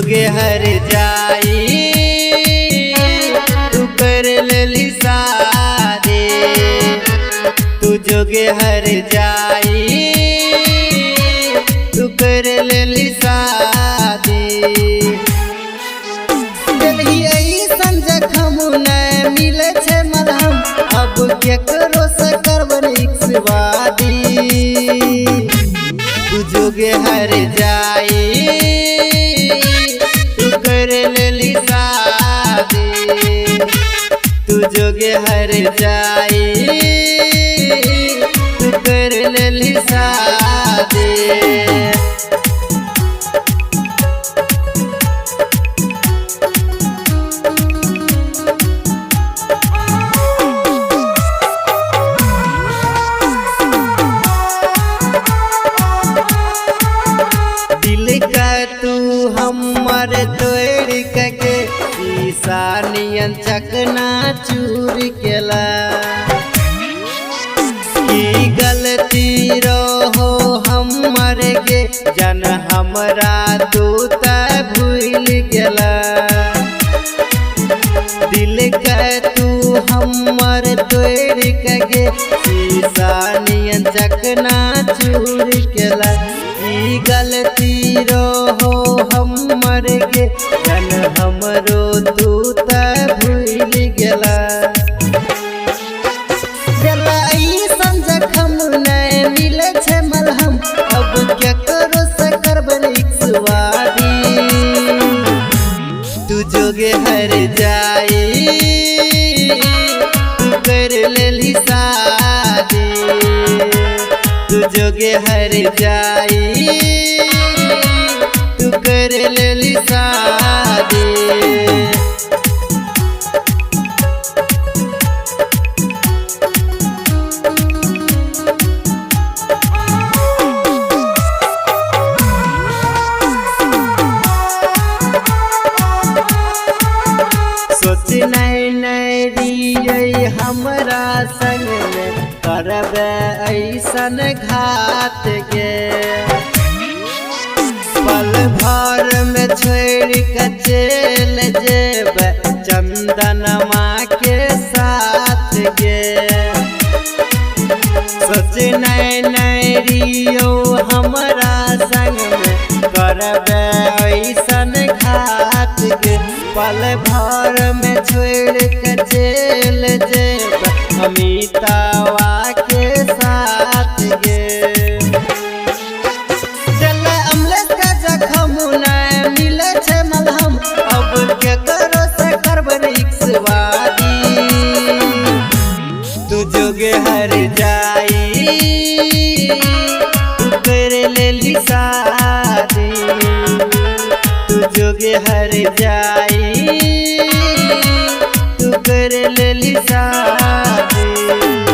जोगे हर जाई तू कर लेली शादी। तू जोगे हर जाई तू कर लेली शादी। दिलही ऐसन जखम न मिले छे मलहम, अब केकरो से करबन इक्सवादी। तू जोगे हर जाई तू कर लेली शादी। तू जोगे हर जाई तू कर लेली शादी। दिल का तू हमर तोड़ के ईशानियन चकना चूर केला। की गलती रहो हमर के जन हमरा तू त भूल गेला। दिल का तू हमर तोड़ के ईशानियन चकना चूर केला। की गलती रहो हमर के जन हमरो तू त भूल गेला। जला ऐसन जखम न मिले छे मलहम, अब केकरो से करबन इक्सवादी। तू जोगे हर जाई तू कर लेली शादी। तू जोगे हर जाई तू कर लेली शादी। सोच नहीं रियै हमरा संग में करबे ऐसन घात के। पल भर में छोड़ के चल जेबे चंदनमा के साथ गे। सोच नहीं रियो हमरा संग में करबे ऐसन घात गे। पल भर में छोड़ के चल जेबे अमितावा के साथ गे। मिले छे मलहम, अब केकरो से करबन इक्सवादी। तू जोगे हर जाई तू कर लेली शादी। तू जोगे हर जाई